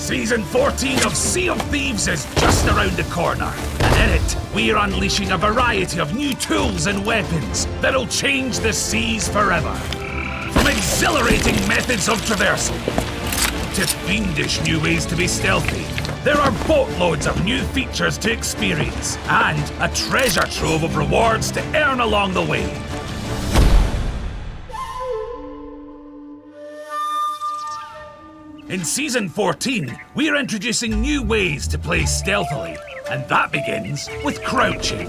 Season 14 of Sea of Thieves is just around the corner. And in it, we're unleashing a variety of new tools and weapons that'll change the seas forever. From exhilarating methods of traversal to fiendish new ways to be stealthy, there are boatloads of new features to experience and a treasure trove of rewards to earn along the way. In Season 14, we're introducing new ways to play stealthily, and that begins with crouching.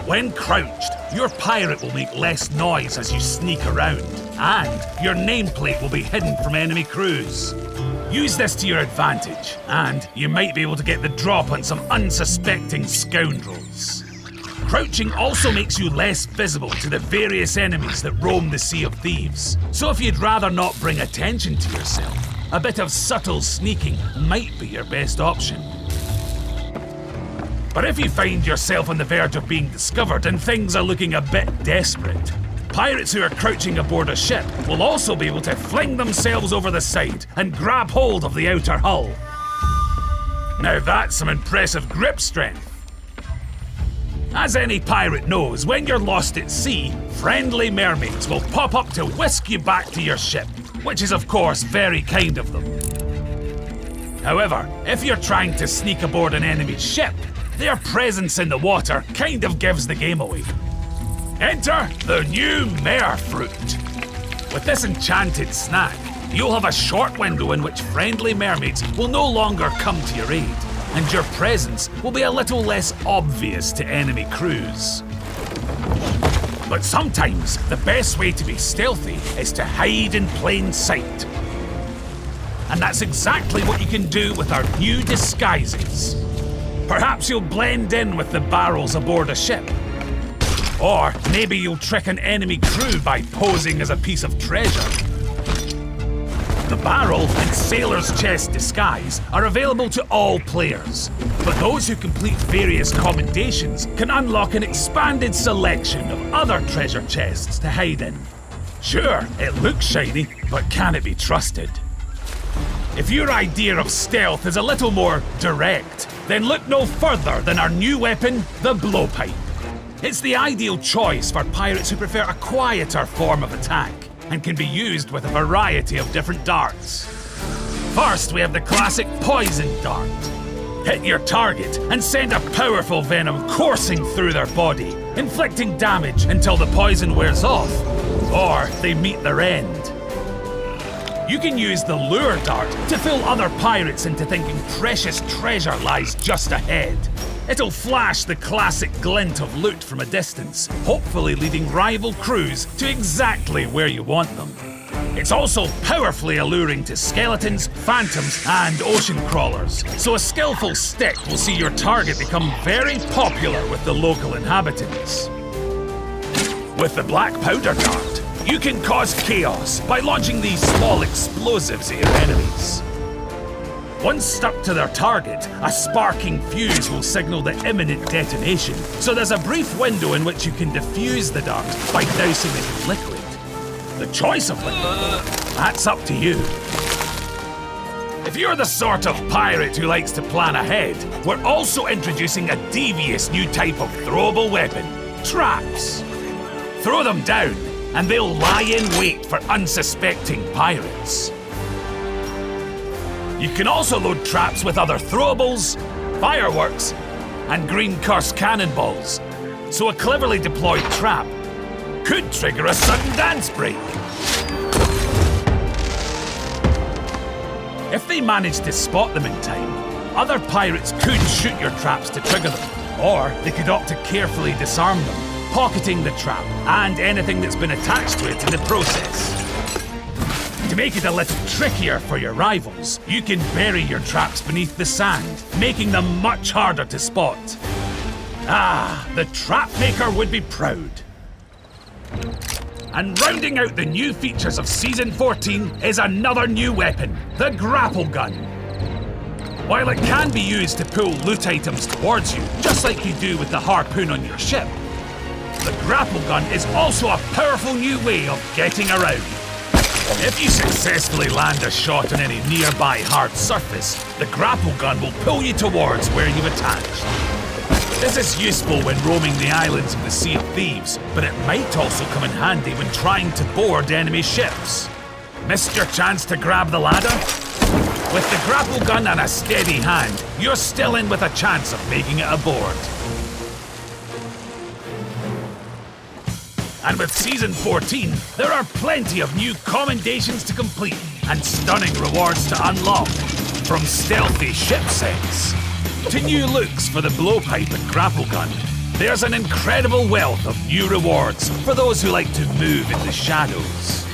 When crouched, your pirate will make less noise as you sneak around, and your nameplate will be hidden from enemy crews. Use this to your advantage, and you might be able to get the drop on some unsuspecting scoundrels. Crouching also makes you less visible to the various enemies that roam the Sea of Thieves, so if you'd rather not bring attention to yourself, a bit of subtle sneaking might be your best option. But if you find yourself on the verge of being discovered and things are looking a bit desperate, pirates who are crouching aboard a ship will also be able to fling themselves over the side and grab hold of the outer hull. Now that's some impressive grip strength. As any pirate knows, when you're lost at sea, friendly mermaids will pop up to whisk you back to your ship, which is of course very kind of them. However, if you're trying to sneak aboard an enemy's ship, their presence in the water kind of gives the game away. Enter the new Mare Fruit. With this enchanted snack, you'll have a short window in which friendly mermaids will no longer come to your aid, and your presence will be a little less obvious to enemy crews. But sometimes, the best way to be stealthy is to hide in plain sight. And that's exactly what you can do with our new disguises. Perhaps you'll blend in with the barrels aboard a ship. Or maybe you'll trick an enemy crew by posing as a piece of treasure. The barrel and sailor's chest disguise are available to all players, but those who complete various commendations can unlock an expanded selection of other treasure chests to hide in. Sure, it looks shiny, but can it be trusted? If your idea of stealth is a little more direct, then look no further than our new weapon, the blowpipe. It's the ideal choice for pirates who prefer a quieter form of attack, and can be used with a variety of different darts. First, we have the classic poison dart. Hit your target and send a powerful venom coursing through their body, inflicting damage until the poison wears off, or they meet their end. You can use the lure dart to fool other pirates into thinking precious treasure lies just ahead. It'll flash the classic glint of loot from a distance, hopefully leading rival crews to exactly where you want them. It's also powerfully alluring to skeletons, phantoms, and ocean crawlers, so a skillful stick will see your target become very popular with the local inhabitants. With the black powder dart, you can cause chaos by launching these small explosives at your enemies. Once stuck to their target, a sparking fuse will signal the imminent detonation, so there's a brief window in which you can defuse the dart by dousing it in liquid. The choice of liquid, that's up to you. If you're the sort of pirate who likes to plan ahead, we're also introducing a devious new type of throwable weapon, traps. Throw them down, and they'll lie in wait for unsuspecting pirates. You can also load traps with other throwables, fireworks, and green curse cannonballs, so a cleverly deployed trap could trigger a sudden dance break. If they manage to spot them in time, other pirates could shoot your traps to trigger them, or they could opt to carefully disarm them, pocketing the trap and anything that's been attached to it in the process. To make it a little trickier for your rivals, you can bury your traps beneath the sand, making them much harder to spot. Ah, the trap maker would be proud. And rounding out the new features of Season 14 is another new weapon, the grapple gun. While it can be used to pull loot items towards you, just like you do with the harpoon on your ship, the grapple gun is also a powerful new way of getting around. If you successfully land a shot on any nearby hard surface, the grapple gun will pull you towards where you've attached. This is useful when roaming the islands of the Sea of Thieves, but it might also come in handy when trying to board enemy ships. Missed your chance to grab the ladder? With the grapple gun and a steady hand, you're still in with a chance of making it aboard. And with Season 14, there are plenty of new commendations to complete and stunning rewards to unlock. From stealthy ship sets to new looks for the blowpipe and grapple gun, there's an incredible wealth of new rewards for those who like to move in the shadows.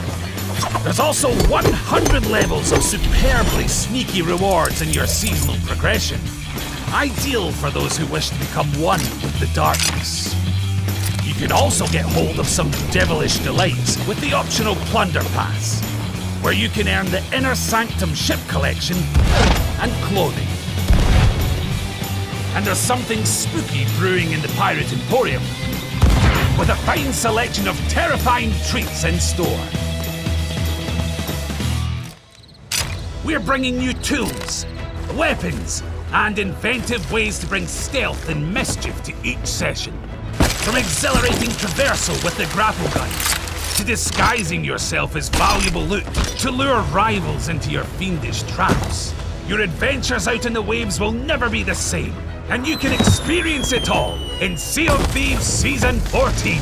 There's also 100 levels of superbly sneaky rewards in your seasonal progression, ideal for those who wish to become one with the darkness. You can also get hold of some devilish delights with the optional Plunder Pass, where you can earn the Inner Sanctum ship collection and clothing. And there's something spooky brewing in the Pirate Emporium, with a fine selection of terrifying treats in store. We're bringing new tools, weapons, and inventive ways to bring stealth and mischief to each session. From exhilarating traversal with the grapple gun, to disguising yourself as valuable loot to lure rivals into your fiendish traps. Your adventures out in the waves will never be the same, and you can experience it all in Sea of Thieves Season 14.